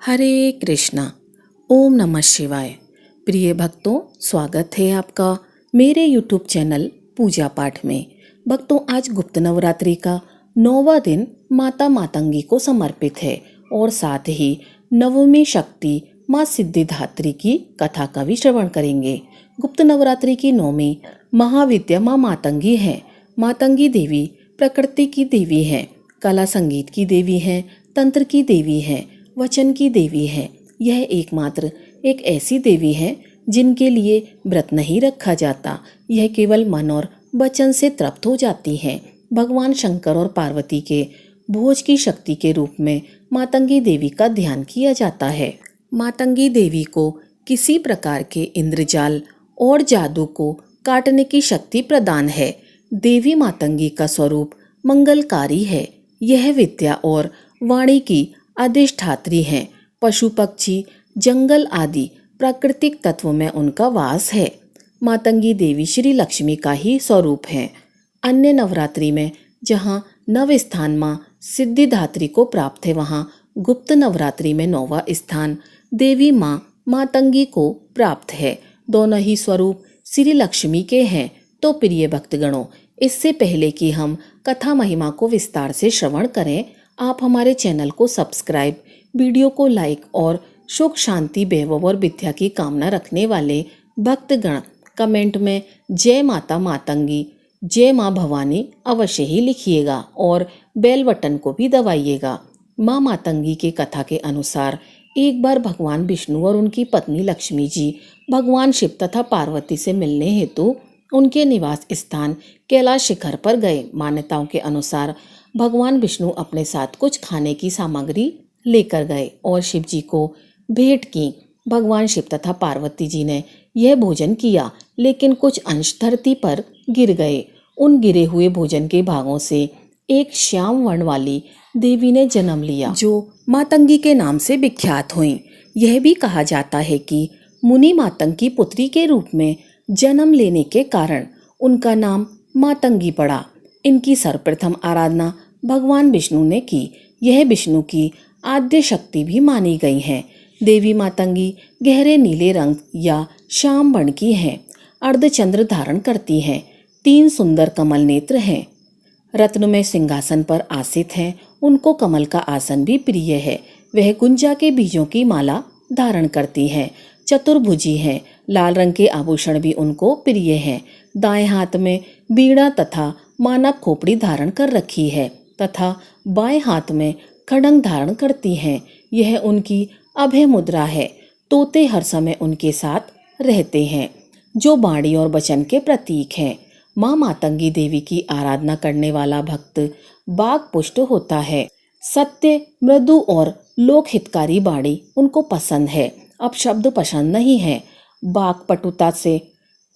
हरे कृष्णा। ओम नमः शिवाय। प्रिय भक्तों, स्वागत है आपका मेरे YouTube चैनल पूजा पाठ में। भक्तों, आज गुप्त नवरात्रि का 9वां दिन माता मातंगी को समर्पित है और साथ ही नवमी शक्ति माँ सिद्धिदात्री की कथा का भी श्रवण करेंगे। गुप्त नवरात्रि की नौमी महाविद्या माँ मातंगी है। मातंगी देवी प्रकृति की देवी है, कला संगीत की देवी है, तंत्र की देवी है, वचन की देवी है। यह एकमात्र एक ऐसी देवी है जिनके लिए व्रत नहीं रखा जाता। यह केवल मन और वचन से तृप्त हो जाती है। भगवान शंकर और पार्वती के भोज की शक्ति के रूप में मातंगी देवी का ध्यान किया जाता है। मातंगी देवी को किसी प्रकार के इंद्रजाल और जादू को काटने की शक्ति प्रदान है। देवी मातंगी का स्वरूप मंगलकारी है। यह विद्या और वाणी की अधिष्ठात्री हैं। पशु पक्षी जंगल आदि प्राकृतिक तत्वों में उनका वास है। मातंगी देवी श्री लक्ष्मी का ही स्वरूप है। अन्य नवरात्रि में जहाँ नव स्थान माँ सिद्धिदात्री को प्राप्त है, वहाँ गुप्त नवरात्रि में 9वां स्थान देवी माँ मातंगी को प्राप्त है। दोनों ही स्वरूप श्री लक्ष्मी के हैं। तो प्रिय भक्तगणों, इससे पहले कि हम कथा महिमा को विस्तार से श्रवण करें, आप हमारे चैनल को सब्सक्राइब, वीडियो को लाइक और सुख शांति वैभव और विद्या की कामना रखने वाले भक्तगण कमेंट में जय माता मातंगी, जय माँ भवानी अवश्य ही लिखिएगा और बेल बटन को भी दबाइएगा। माँ मातंगी की कथा के अनुसार एक बार भगवान विष्णु और उनकी पत्नी लक्ष्मी जी भगवान शिव तथा पार्वती से मिलने हेतु उनके निवास स्थान कैलाश शिखर पर गए। मान्यताओं के अनुसार भगवान विष्णु अपने साथ कुछ खाने की सामग्री लेकर गए और शिव जी को भेंट की। भगवान शिव तथा पार्वती जी ने यह भोजन किया, लेकिन कुछ अंश धरती पर गिर गए। उन गिरे हुए भोजन के भागों से एक श्याम वर्ण वाली देवी ने जन्म लिया, जो मातंगी के नाम से विख्यात हुई। यह भी कहा जाता है कि मुनि मातंग की पुत्री के रूप में जन्म लेने के कारण उनका नाम मातंगी पड़ा। इनकी सर्वप्रथम आराधना भगवान विष्णु ने की। यह विष्णु की आद्य शक्ति भी मानी गई है। देवी मातंगी गहरे नीले रंग या श्याम वर्ण की हैं। अर्धचंद्र धारण करती हैं। 3 सुंदर कमल नेत्र हैं। रत्नमय सिंहासन पर आसीत हैं। उनको कमल का आसन भी प्रिय है। वह गुंजा के बीजों की माला धारण करती है। चतुर्भुजी है। लाल रंग के आभूषण भी उनको प्रिय हैं। दाएं हाथ में बीड़ा तथा मानव खोपड़ी धारण कर रखी है तथा बाएं हाथ में खड्ग धारण करती हैं। यह उनकी अभय मुद्रा है। तोते हर समय उनके साथ रहते हैं, जो वाणी और वचन के प्रतीक हैं। माँ मातंगी देवी की आराधना करने वाला भक्त बाग पुष्ट होता है। सत्य, मृदु और लोक हितकारी वाणी उनको पसंद है। अब शब्द पसंद नहीं है। बाग पटुता से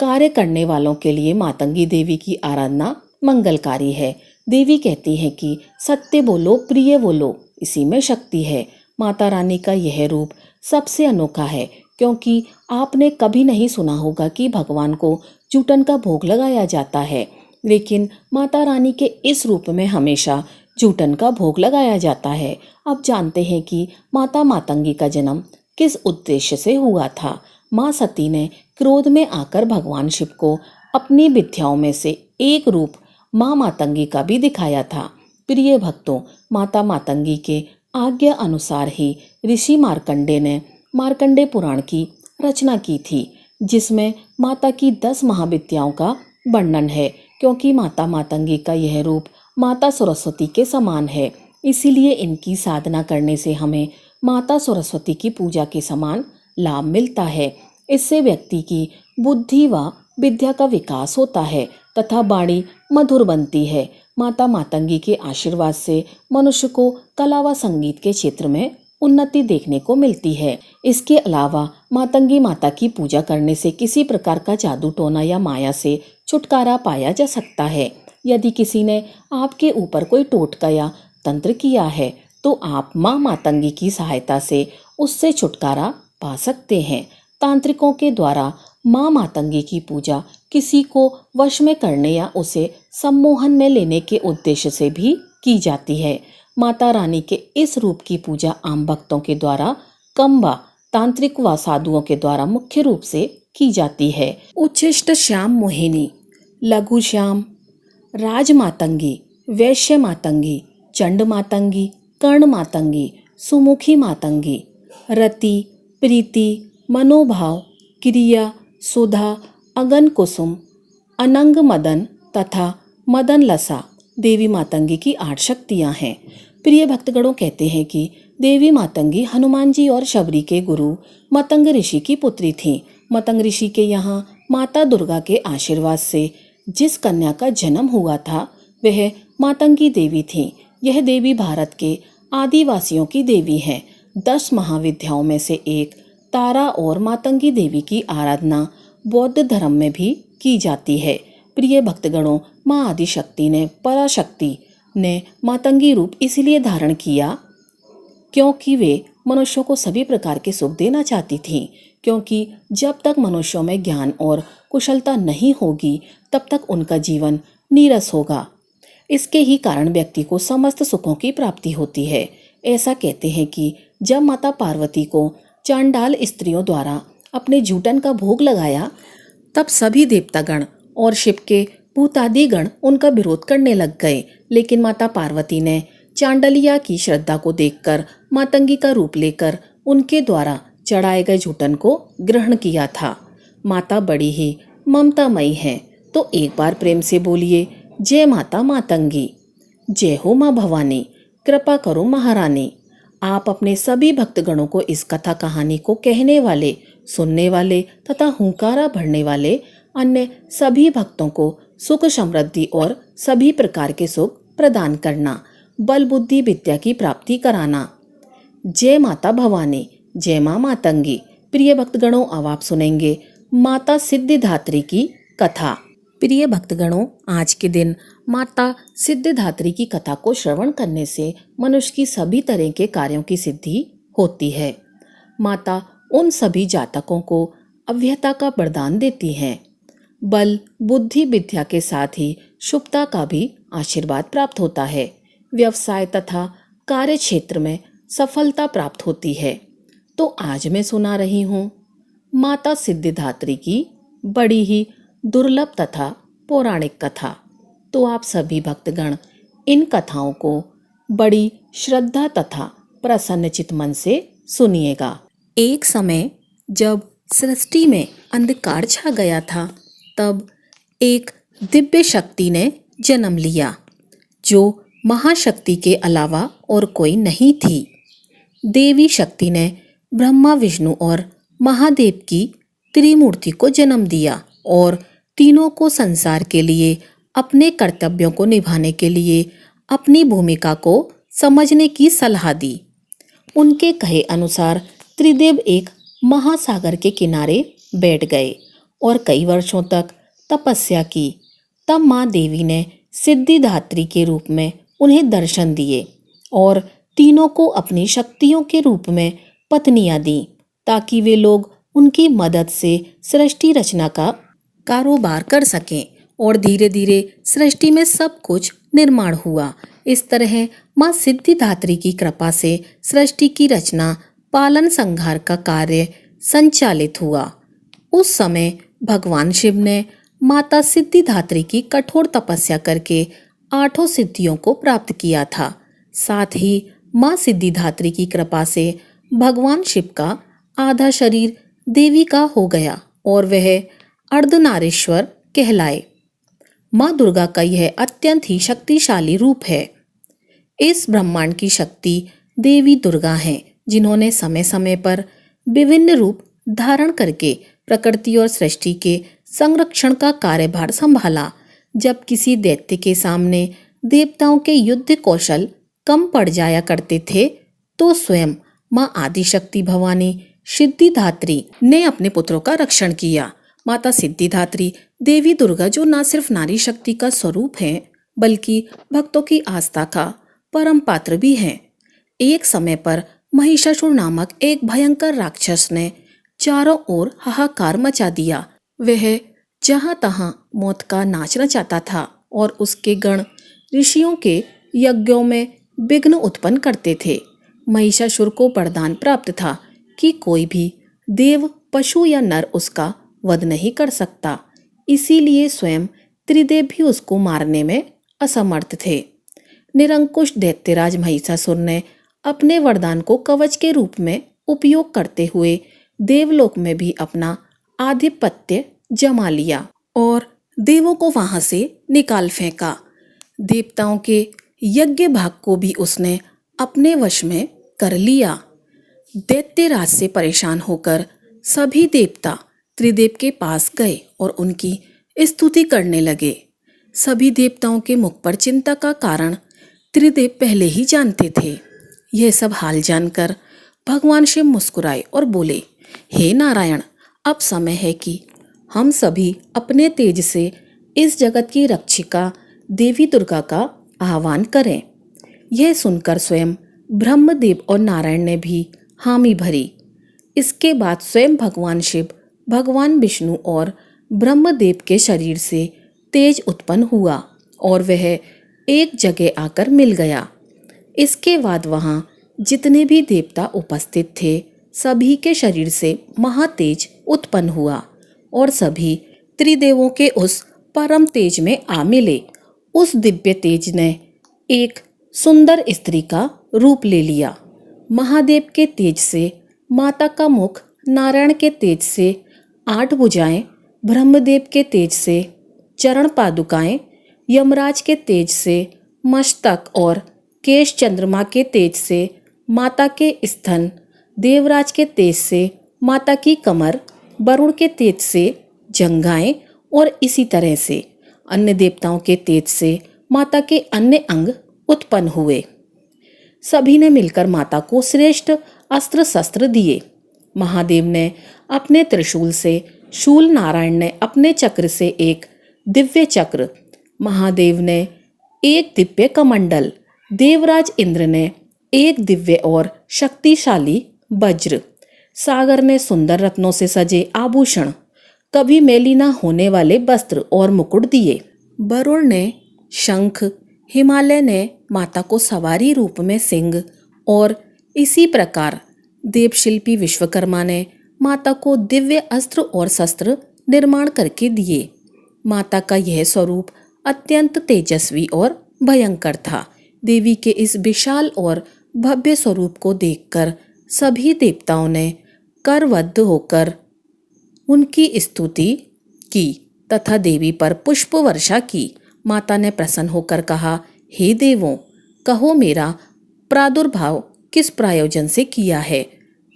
कार्य करने वालों के लिए मातंगी देवी की आराधना मंगलकारी है। देवी कहती है कि सत्य बोलो, प्रिय बोलो, इसी में शक्ति है। माता रानी का यह रूप सबसे अनोखा है, क्योंकि आपने कभी नहीं सुना होगा कि भगवान को जूठन का भोग लगाया जाता है, लेकिन माता रानी के इस रूप में हमेशा जूठन का भोग लगाया जाता है। अब जानते हैं कि माता मातंगी का जन्म किस उद्देश्य से हुआ था। माँ सती ने क्रोध में आकर भगवान शिव को अपनी विद्याओं में से एक रूप माँ मातंगी का भी दिखाया था। प्रिय भक्तों, माता मातंगी के आज्ञा अनुसार ही ऋषि मार्कंडे ने मार्कंडे पुराण की रचना की थी, जिसमें माता की 10 महाविद्याओं का वर्णन है। क्योंकि माता मातंगी का यह रूप माता सरस्वती के समान है, इसीलिए इनकी साधना करने से हमें माता सरस्वती की पूजा के समान लाभ मिलता है। इससे व्यक्ति की बुद्धि व विद्या का विकास होता है तथा वाणी मधुर बनती है। माता मातंगी के आशीर्वाद से मनुष्य को कला व संगीत के क्षेत्र में उन्नति देखने को मिलती है। इसके अलावा मातंगी माता की पूजा करने से किसी प्रकार का जादू टोना या माया से छुटकारा पाया जा सकता है। यदि किसी ने आपके ऊपर कोई टोटका या तंत्र किया है, तो आप माँ मातंगी की सहायता से उससे छुटकारा पा सकते हैं। तांत्रिकों के द्वारा माँ मातंगी की पूजा किसी को वश में करने या उसे सम्मोहन में लेने के उद्देश्य से भी की जाती है। माता रानी के इस रूप की पूजा आम भक्तों के द्वारा कंबा तांत्रिक व साधुओं के द्वारा मुख्य रूप से की जाती है। उच्छिष्ट श्याम मोहिनी, लघु श्याम, राज मातंगी, वैश्य मातंगी, चंड मातंगी, कर्ण मातंगी, सुमुखी मातंगी, रति, प्रीति, मनोभाव, क्रिया, सुधा, अगन कुसुम, अनंग मदन तथा मदन लसा देवी मातंगी की 8 शक्तियाँ हैं। प्रिय भक्तगणों, कहते हैं कि देवी मातंगी हनुमान जी और शबरी के गुरु मतंग ऋषि की पुत्री थीं। मतंग ऋषि के यहाँ माता दुर्गा के आशीर्वाद से जिस कन्या का जन्म हुआ था वह मातंगी देवी थीं। यह देवी भारत के आदिवासियों की देवी हैं। 10 महाविद्याओं में से एक तारा और मातंगी देवी की आराधना बौद्ध धर्म में भी की जाती है। प्रिय भक्तगणों, माँ आदिशक्ति ने पराशक्ति ने मातंगी रूप इसलिए धारण किया क्योंकि वे मनुष्यों को सभी प्रकार के सुख देना चाहती थीं। क्योंकि जब तक मनुष्यों में ज्ञान और कुशलता नहीं होगी तब तक उनका जीवन नीरस होगा। इसके ही कारण व्यक्ति को समस्त सुखों की प्राप्ति होती है। ऐसा कहते हैं कि जब माता पार्वती को चांडाल स्त्रियों द्वारा अपने जूटन का भोग लगाया तब सभी देवतागण और शिव के भूतादि गण उनका विरोध करने लग गए। लेकिन माता पार्वती ने चांडलिया की श्रद्धा को देखकर मातंगी का रूप लेकर उनके द्वारा चढ़ाए गए जूटन को ग्रहण किया था। माता बड़ी ही ममतामयी है, तो एक बार प्रेम से बोलिए, जय माता मातंगी, जय हो माँ भवानी, कृपा करो महारानी। आप अपने सभी भक्तगणों को इस कथा कहानी को कहने वाले, सुनने वाले तथा हुंकारा भरने वाले अन्य सभी भक्तों को सुख समृद्धि और सभी प्रकार के सुख प्रदान करना, बल बुद्धि विद्या की प्राप्ति कराना। जय माता भवानी, जय माँ मातंगी। प्रिय भक्तगणों, अब आप सुनेंगे माता सिद्धिदात्री की कथा। प्रिय भक्तगणों, आज के दिन माता सिद्धिदात्री की कथा को श्रवण करने से मनुष्य की सभी तरह के कार्यों की सिद्धि होती है। माता उन सभी जातकों को अव्ययता का वरदान देती हैं। बल बुद्धि विद्या के साथ ही शुभता का भी आशीर्वाद प्राप्त होता है। व्यवसाय तथा कार्य क्षेत्र में सफलता प्राप्त होती है। तो आज मैं सुना रही हूँ माता सिद्धिदात्री की बड़ी ही दुर्लभ तथा पौराणिक कथा। तो आप सभी भक्तगण इन कथाओं को बड़ी श्रद्धा तथा प्रसन्नचित मन से सुनिएगा। एक समय जब सृष्टि में अंधकार छा गया था तब एक दिव्य शक्ति ने जन्म लिया जो महाशक्ति के अलावा और कोई नहीं थी। देवी शक्ति ने ब्रह्मा विष्णु और महादेव की त्रिमूर्ति को जन्म दिया और तीनों को संसार के लिए अपने कर्तव्यों को निभाने के लिए अपनी भूमिका को समझने की सलाह दी। उनके कहे अनुसार त्रिदेव एक महासागर के किनारे बैठ गए और कई वर्षों तक तपस्या की। तब माँ देवी ने सिद्धिदात्री के रूप में उन्हें दर्शन दिए और तीनों को अपनी शक्तियों के रूप में पत्नियां दी ताकि वे लोग उनकी मदद से सृष्टि रचना का कारोबार कर सकें। और धीरे धीरे सृष्टि में सब कुछ निर्माण हुआ। इस तरह माँ सिद्धिदात्री की कृपा से सृष्टि की रचना पालन संहार का कार्य संचालित हुआ। उस समय भगवान शिव ने माता सिद्धिदात्री की कठोर तपस्या करके 8 सिद्धियों को प्राप्त किया था। साथ ही माँ सिद्धिदात्री की कृपा से भगवान शिव का आधा शरीर देवी का हो गया और वह अर्धनारीश्वर कहलाए। माँ दुर्गा का यह अत्यंत ही शक्तिशाली रूप है। इस ब्रह्मांड की शक्ति देवी दुर्गा हैं, जिन्होंने समय समय पर विभिन्न रूप धारण करके प्रकृति और सृष्टि के संरक्षण का कार्यभार संभाला। जब किसी दैत्य के सामने देवताओं के युद्ध कौशल कम पड़ जाया करते थे तो स्वयं माँ आदिशक्ति भवानी सिद्धिदात्री ने अपने पुत्रों का रक्षण किया। माता सिद्धिदात्री देवी दुर्गा जो न सिर्फ नारी शक्ति का स्वरूप है बल्कि भक्तों की आस्था का परम पात्र भी हैं। एक समय पर महिषासुर नामक एक भयंकर राक्षस ने चारों ओर हाहाकार मचा दिया। वह जहां तहां मौत का नाचना चाहता था और उसके गण ऋषियों के यज्ञों में विघ्न उत्पन्न करते थे। महिषासुर को वरदान प्राप्त था कि कोई भी देव, पशु या नर उसका वध नहीं कर सकता। इसीलिए स्वयं त्रिदेव भी उसको मारने में असमर्थ थे। निरंकुश दैत्यराज महिषासुर ने अपने वरदान को कवच के रूप में उपयोग करते हुए देवलोक में भी अपना आधिपत्य जमा लिया और देवों को वहां से निकाल फेंका। देवताओं के यज्ञ भाग को भी उसने अपने वश में कर लिया। दैत्यराज से परेशान होकर सभी देवता त्रिदेव के पास गए और उनकी स्तुति करने लगे। सभी देवताओं के मुख पर चिंता का कारण त्रिदेव पहले ही जानते थे। यह सब हाल जानकर भगवान शिव मुस्कुराए और बोले, हे नारायण, अब समय है कि हम सभी अपने तेज से इस जगत की रक्षिका देवी दुर्गा का आह्वान करें। यह सुनकर स्वयं ब्रह्मदेव और नारायण ने भी हामी भरी। इसके बाद स्वयं भगवान शिव, भगवान विष्णु और ब्रह्मदेव के शरीर से तेज उत्पन्न हुआ और वह एक जगह आकर मिल गया। इसके बाद वहां जितने भी देवता उपस्थित थे, सभी के शरीर से महातेज उत्पन्न हुआ और सभी त्रिदेवों के उस परम तेज में आ मिले। उस दिव्य तेज ने एक सुंदर स्त्री का रूप ले लिया। महादेव के तेज से माता का मुख, नारायण के तेज से 8 भुजाएं, ब्रह्मदेव के तेज से चरण पादुकाएं, यमराज के तेज से मस्तक और केश, चंद्रमा के तेज से माता के स्तन, देवराज के तेज से माता की कमर, वरुण के तेज से जंघाएं और इसी तरह से अन्य देवताओं के तेज से माता के अन्य अंग उत्पन्न हुए। सभी ने मिलकर माता को श्रेष्ठ अस्त्र शस्त्र दिए। महादेव ने अपने त्रिशूल से शूल, नारायण ने अपने चक्र से एक दिव्य चक्र, महादेव ने एक दिव्य कमंडल, देवराज इंद्र ने एक दिव्य और शक्तिशाली वज्र, सागर ने सुंदर रत्नों से सजे आभूषण, कभी मैली न होने वाले वस्त्र और मुकुट दिए। वरुण ने शंख, हिमालय ने माता को सवारी रूप में सिंह और इसी प्रकार देवशिल्पी विश्वकर्मा ने माता को दिव्य अस्त्र और शस्त्र निर्माण करके दिए। माता का यह स्वरूप अत्यंत तेजस्वी और भयंकर था। देवी के इस विशाल और भव्य स्वरूप को देखकर सभी देवताओं ने करबद्ध होकर उनकी स्तुति की तथा देवी पर पुष्प वर्षा की। माता ने प्रसन्न होकर कहा, हे देवों, कहो मेरा प्रादुर्भाव किस प्रयोजन से किया है।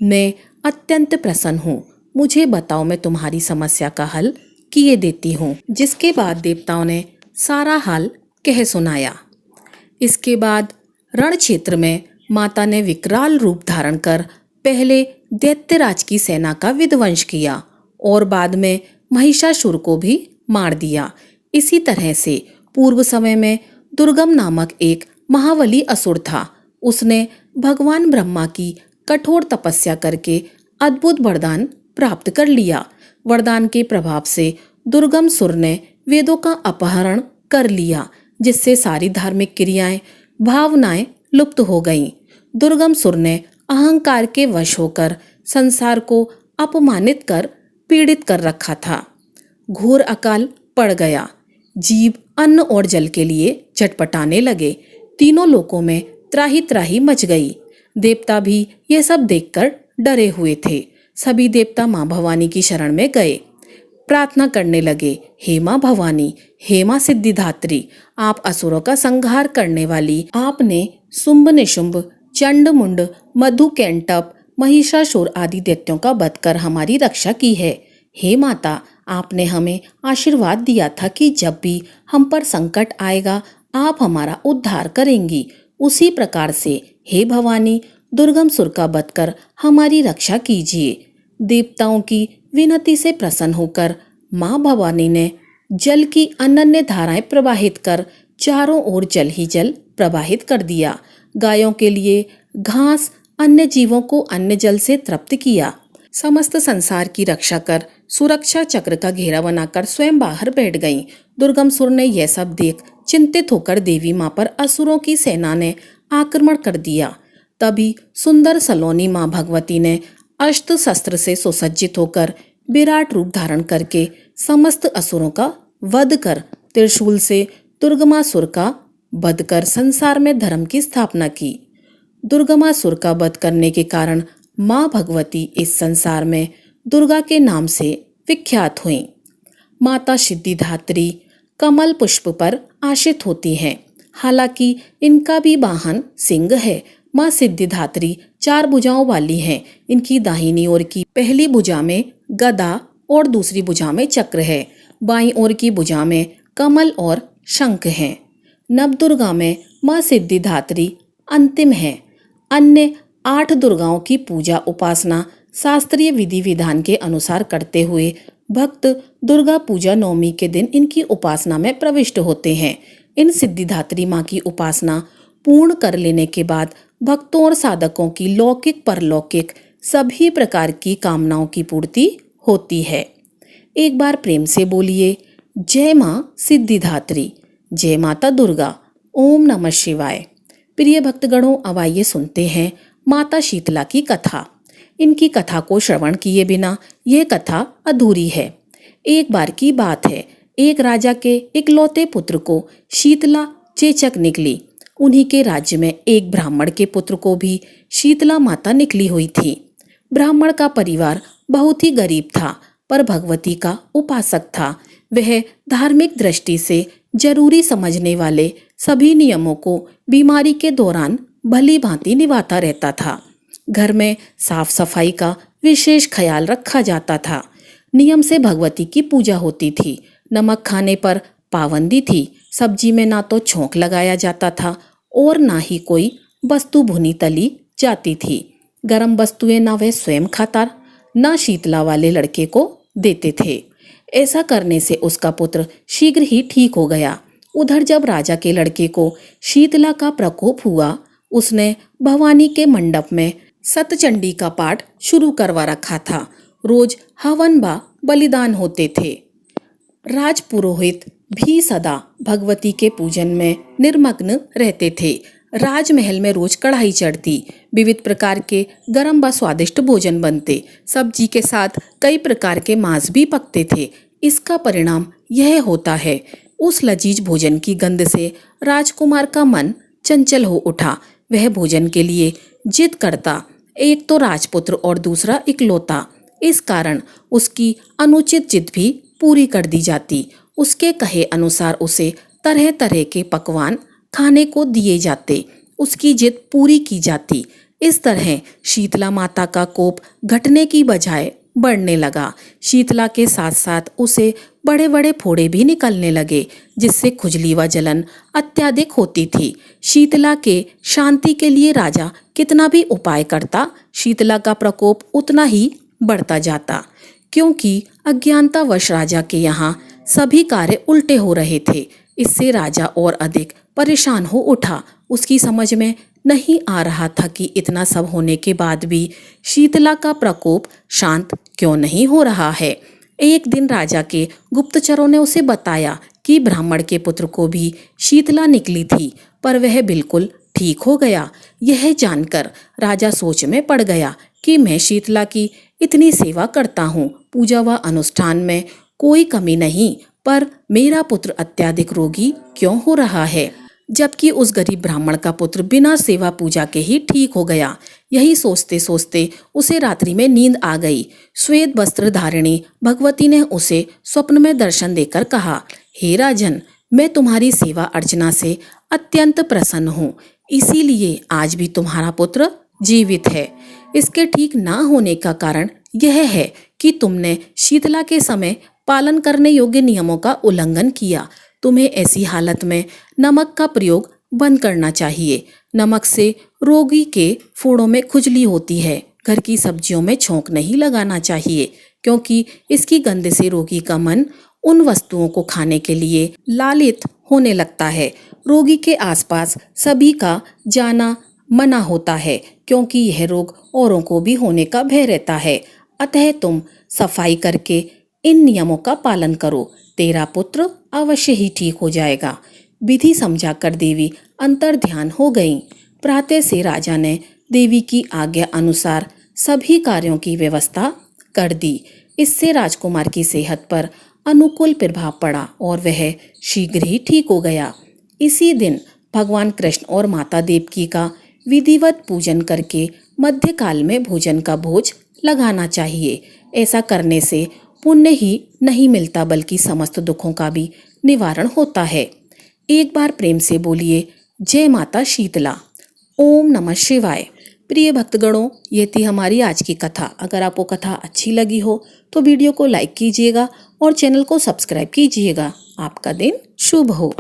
मैं अत्यंत प्रसन्न हूँ। मुझे बताओ, मैं तुम्हारी समस्या का हल किए देती हूँ। जिसके बाद देवताओं ने सारा हाल कह सुनाया। इसके बाद रण क्षेत्र में माता ने विकराल रूप धारण कर पहले दैत्यराज की सेना का विध्वंस किया और बाद में महिषासुर को भी मार दिया। इसी तरह से पूर्व समय में दुर्गम नामक एक महाबली असुर था। उसने भगवान ब्रह्मा की कठोर तपस्या करके अद्भुत वरदान प्राप्त कर लिया। वरदान के प्रभाव से दुर्गम सुर ने वेदों का अपहरण कर लिया, जिससे सारी धार्मिक क्रियाएं, भावनाएं लुप्त हो गईं। दुर्गम सुर ने अहंकार के वश होकर संसार को अपमानित कर पीड़ित कर रखा था। घोर अकाल पड़ गया। जीव अन्न और जल के लिए छटपटाने लगे। तीनों लोकों में त्राही त्राही मच गई। देवता भी यह सब देखकर डरे हुए थे। सभी देवता मां भवानी की शरण में गए, प्रार्थना करने लगे, हे मां भवानी, हे मां सिद्धिदात्री, आप असुरों का संहार करने वाली, आपने शुंभ निशुंभ, चंड मुंड, मधुकैंटप, महिषासुर आदि दैत्यों का वध कर हमारी रक्षा की है। हे माता, आपने हमें आशीर्वाद दिया था कि जब भी हम पर संकट आएगा आप हमारा उद्धार करेंगी। उसी प्रकार से हे भवानी, दुर्गम सुर का वध कर हमारी रक्षा कीजिए। देवताओं की विनती से प्रसन्न होकर मां भवानी ने जल की अनन्य धाराएं प्रवाहित कर चारों ओर जल ही जल प्रवाहित कर दिया। गायों के लिए घास, अन्य जीवों को अन्य जल से तृप्त किया। समस्त संसार की रक्षा कर सुरक्षा चक्र का घेरा बनाकर स्वयं बाहर बैठ गईं। दुर्गम सुर ने यह सब देख चिंतित होकर देवी मां पर असुरों की सेना ने आक्रमण कर दिया। तभी सुंदर सलोनी मां भगवती ने अस्त्र शस्त्र से सुसज्जित होकर विराट रूप धारण करके समस्त असुरों का वध कर त्रिशूल से दुर्गमासुर का वध कर संसार में धर्म की स्थापना की। दुर्गमासुर का वध करने के कारण माँ भगवती इस संसार में दुर्गा के नाम से विख्यात हुईं। माता सिद्धिदात्री कमल पुष्प पर आश्रित होती हैं। हालांकि इनका भी वाहन सिंह है। माँ सिद्धिदात्री 4 भुजाओं वाली हैं। इनकी दाहिनी ओर की पहली भुजा में गदा और दूसरी भुजा में चक्र है। बाईं ओर की भुजा में कमल और शंख हैं। नवदुर्गा में माँ सिद्धिदात्री अंतिम है। अन्य 8 दुर्गाओं की पूजा उपासना शास्त्रीय विधि विधान के अनुसार करते हुए भक्त दुर्गा पूजा नवमी के दिन इनकी उपासना में प्रविष्ट होते हैं। इन सिद्धिदात्री माँ की उपासना पूर्ण कर लेने के बाद भक्तों और साधकों की लौकिक परलौकिक सभी प्रकार की कामनाओं की पूर्ति होती है। एक बार प्रेम से बोलिए, जय माँ सिद्धिदात्री, जय माता दुर्गा, ओम नमः शिवाय। प्रिय भक्तगणों, अब आइए सुनते हैं माता शीतला की कथा। इनकी कथा को श्रवण किए बिना यह कथा अधूरी है। एक बार की बात है, एक राजा के इकलौते पुत्र को शीतला चेचक निकली। उन्हीं के राज्य में एक ब्राह्मण के पुत्र को भी शीतला माता निकली हुई थी। ब्राह्मण का परिवार बहुत ही गरीब था, पर भगवती का उपासक था। वह धार्मिक दृष्टि से जरूरी समझने वाले सभी नियमों को बीमारी के दौरान भली भांति निभाता रहता था। घर में साफ सफाई का विशेष ख्याल रखा जाता था। नियम से भगवती की पूजा होती थी। नमक खाने पर पाबंदी थी। सब्जी में ना तो छोंक लगाया जाता था और ना ही कोई वस्तु भुनी तली जाती थी। गरम वस्तुएं ना वह स्वयं खाता, ना शीतला वाले लड़के को देते थे। ऐसा करने से उसका पुत्र शीघ्र ही ठीक हो गया। उधर जब राजा के लड़के को शीतला का प्रकोप हुआ, उसने भवानी के मंडप में सतचंडी का पाठ शुरू करवा रखा था। रोज हवन व बलिदान होते थे। राजपुरोहित भी सदा भगवती के पूजन में निर्मग्न रहते थे। राजमहल में रोज कढ़ाई चढ़ती, विविध प्रकार के गरम व स्वादिष्ट भोजन बनते, सब्जी के साथ कई प्रकार के मांस भी पकते थे। इसका परिणाम यह होता है, उस लजीज भोजन की गंध से राजकुमार का मन चंचल हो उठा। वह भोजन के लिए जिद करता, एक तो राजपुत्र और दूसरा इकलौता। इस कारण उसकी अनुचित जिद भी पूरी कर दी जाती। उसके कहे अनुसार उसे तरह तरह के पकवान खाने को दिए जाते, उसकी जिद पूरी की जाती। इस तरह शीतला माता का कोप घटने की बजाय बढ़ने लगा। शीतला के साथ साथ उसे बड़े बड़े फोड़े भी निकलने लगे, जिससे खुजली व जलन अत्यधिक होती थी। शीतला के शांति के लिए राजा कितना भी उपाय करता, शीतला का प्रकोप उतना ही बढ़ता जाता, क्योंकि अज्ञानतावश राजा के यहाँ सभी कार्य उल्टे हो रहे थे। इससे राजा और अधिक परेशान हो उठा। उसकी समझ में नहीं आ रहा था कि इतना सब होने के बाद भी शीतला का प्रकोप शांत क्यों नहीं हो रहा है। एक दिन राजा के गुप्तचरों ने उसे बताया कि ब्राह्मण के पुत्र को भी शीतला निकली थी, पर वह बिल्कुल ठीक हो गया। यह जानकर राजा सोच में पड़ गया कि मैं शीतला की इतनी सेवा करता हूँ, पूजा व अनुष्ठान में कोई कमी नहीं, पर मेरा पुत्र अत्यधिक रोगी क्यों हो रहा है, जबकि उस गरीब ब्राह्मण का पुत्र बिना सेवा पूजा के ही ठीक हो गया। यही सोचते सोचते उसे रात्रि में नींद आ गई। श्वेत वस्त्र धारिणी भगवती ने उसे स्वप्न में दर्शन देकर कहा, हे राजन, मैं तुम्हारी सेवा अर्चना से अत्यंत प्रसन्न हूँ, इसीलिए आज भी तुम्हारा पुत्र जीवित है। इसके ठीक ना होने का कारण यह है कि तुमने शीतला के समय पालन करने योग्य नियमों का उल्लंघन किया। तुम्हें ऐसी हालत में नमक का प्रयोग बंद करना चाहिए। नमक से रोगी के फोड़ों में खुजली होती है। घर की सब्जियों में छोंक नहीं लगाना चाहिए, क्योंकि इसकी गंध से रोगी का मन उन वस्तुओं को खाने के लिए लालित होने लगता है। रोगी के आसपास सभी का जाना मना होता है, क्योंकि यह रोग औरों को भी होने का भय रहता है। अतः तुम सफाई करके इन नियमों का पालन करो, तेरा पुत्र अवश्य ही ठीक हो जाएगा। विधि समझाकर देवी अंतर ध्यान हो गईं। प्रातः से राजा ने देवी की आज्ञा अनुसार सभी कार्यों की व्यवस्था कर दी। इससे राजकुमार की सेहत पर अनुकूल प्रभाव पड़ा और वह शीघ्र ही ठीक हो गया। इसी दिन भगवान कृष्ण और माता देवकी का विधिवत पूजन करके मध्यकाल में भोजन का भोज लगाना चाहिए। ऐसा करने से पुण्य ही नहीं मिलता बल्कि समस्त दुखों का भी निवारण होता है। एक बार प्रेम से बोलिए जय माता शीतला। ओम नमः शिवाय। प्रिय भक्तगणों, ये थी हमारी आज की कथा। अगर आपको कथा अच्छी लगी हो तो वीडियो को लाइक कीजिएगा और चैनल को सब्सक्राइब कीजिएगा। आपका दिन शुभ हो।